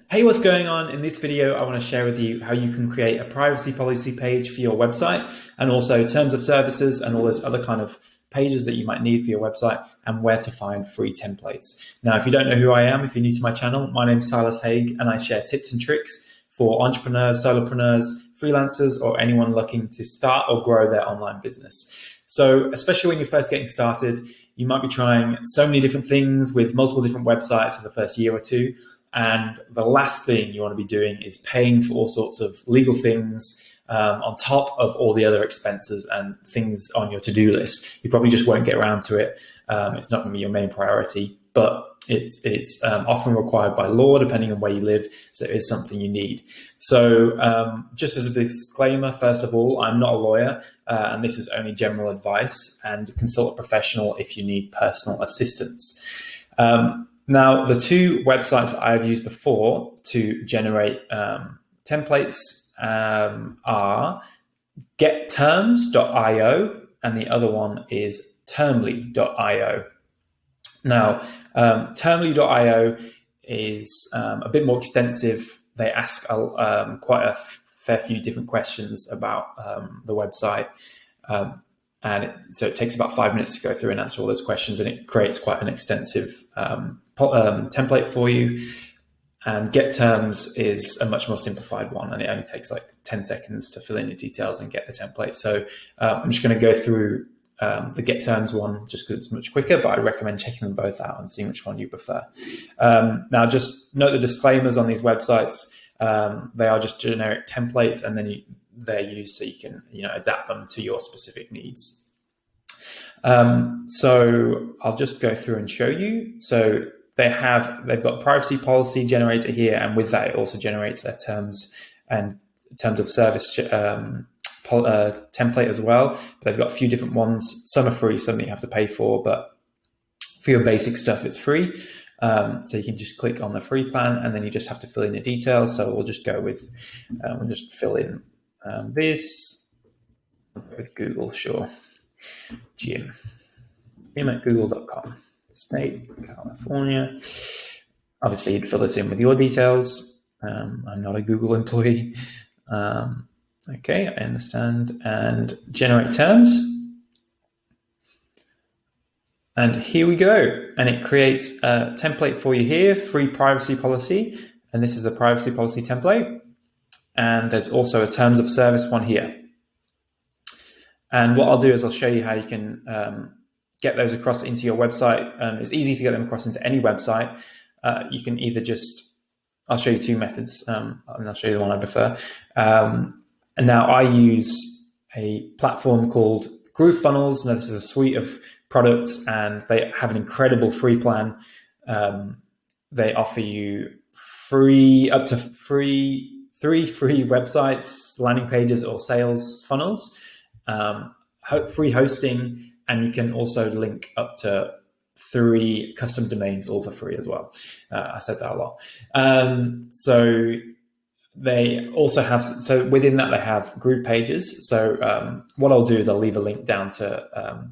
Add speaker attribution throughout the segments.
Speaker 1: Hey, what's going on? In this video, I want to share with you how you can create a privacy policy page for your website and also terms of services and all those other kind of pages that you might need for your website and where to find free templates. Now, if you don't know who I am, if you're new to my channel, my name is Silas Haig and I share tips and tricks for entrepreneurs, solopreneurs, freelancers, or anyone looking to start or grow their online business. So especially when you're first getting started, you might be trying so many different things with multiple different websites for the first year or two. And the last thing you want to be doing is paying for all sorts of legal things on top of all the other expenses and things on your to-do list. You probably just won't get around to it. It's not going to be your main priority, but it's often required by law, depending on where you live. So it is something you need. So just as a disclaimer, first of all, I'm not a lawyer, and this is only general advice, and consult a professional if you need personal assistance. Now, the two websites that I've used before to generate templates are getterms.io and the other one is termly.io. Now, termly.io is a bit more extensive. They ask quite a fair few different questions about the website. So it takes about 5 minutes to go through and answer all those questions, and it creates quite an extensive template for you. And Get Terms is a much more simplified one, and it only takes like 10 seconds to fill in your details and get the template. So I'm just going to go through the Get Terms one just because it's much quicker, but I recommend checking them both out and seeing which one you prefer. Now, just note the disclaimers on these websites. They are just generic templates, and then they're used so you can adapt them to your specific needs. So I'll just go through and show you. So they've got privacy policy generator here, and with that it also generates a terms of service template as well. But they've got a few different ones. Some are free, some that you have to pay for, but for your basic stuff it's free. So you can just click on the free plan and then you just have to fill in the details. So we'll just go with, we'll just fill in this with Google, sure. Jim at google.com, state, California. Obviously you'd fill it in with your details. I'm not a Google employee. Okay, I understand. And generate terms. And here we go. And it creates a template for you here, free privacy policy. And this is the privacy policy template. And there's also a terms of service one here. And what I'll do is I'll show you how you can get those across into your website. It's easy to get them across into any website. You can either I'll show you two methods, and I'll show you the one I prefer. And now I use a platform called GrooveFunnels. Now this is a suite of products and they have an incredible free plan. They offer you up to three free websites, landing pages, or sales funnels, free hosting, and you can also link up to 3 custom domains all for free as well. I said that a lot. So they also have, so within that they have Groove pages. So what I'll do is I'll leave a link down to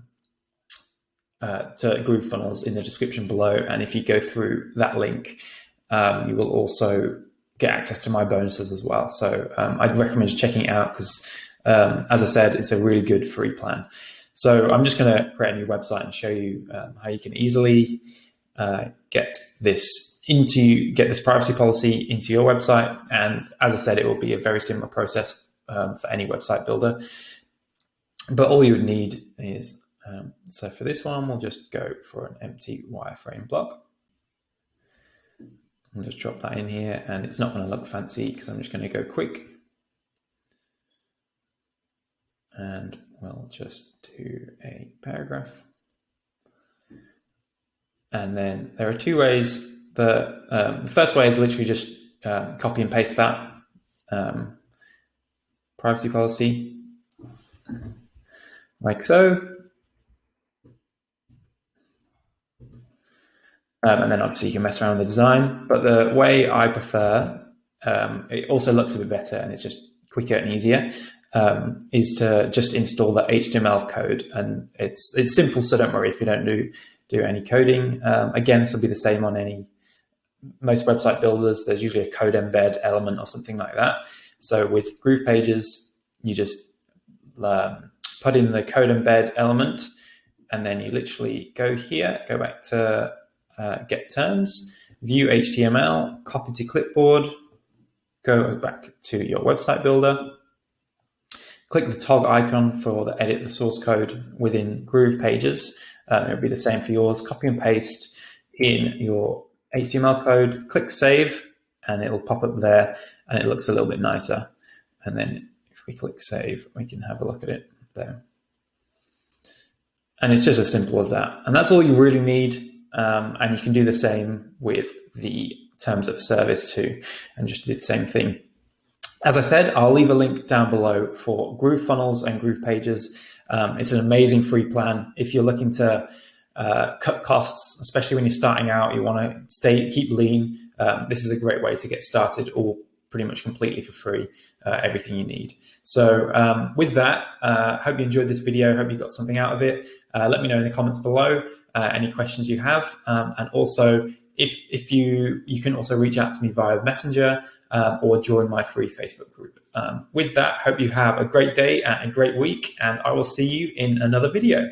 Speaker 1: GrooveFunnels in the description below. And if you go through that link, you will also get access to my bonuses as well. So I'd recommend checking it out because, as I said, it's a really good free plan. So I'm just going to create a new website and show you how you can easily get this privacy policy into your website. And as I said, it will be a very similar process for any website builder. But all you would need is, so for this one, we'll just go for an empty wireframe block. I'll just drop that in here, and it's not going to look fancy because I'm just going to go quick. And we'll just do a paragraph. And then there are 2 ways. The first way is literally just copy and paste that privacy policy like so. And then obviously you can mess around with the design. But the way I prefer, it also looks a bit better and it's just quicker and easier, is to just install the HTML code. And it's simple, so don't worry if you don't do any coding. Again, this will be the same on any most website builders, there's usually a code embed element or something like that. So with Groove Pages, you just put in the code embed element, and then you literally go here, go back to get terms, view HTML, copy to clipboard, go back to your website builder, click the toggle icon for the edit the source code within Groove Pages. It'll be the same for yours. Copy and paste in your HTML code, click save, and it'll pop up there, and it looks a little bit nicer. And then if we click save, we can have a look at it there. And it's just as simple as that. And that's all you really need. And you can do the same with the terms of service too, and just do the same thing. As I said, I'll leave a link down below for Groove Funnels and Groove Pages. It's an amazing free plan. If you're looking to cut costs, especially when you're starting out, you want to keep lean. This is a great way to get started, all pretty much completely for free, everything you need. So with that, hope you enjoyed this video. Hope you got something out of it. Let me know in the comments below any questions you have. And also, if you can also reach out to me via Messenger or join my free Facebook group. With that, hope you have a great day and a great week, and I will see you in another video.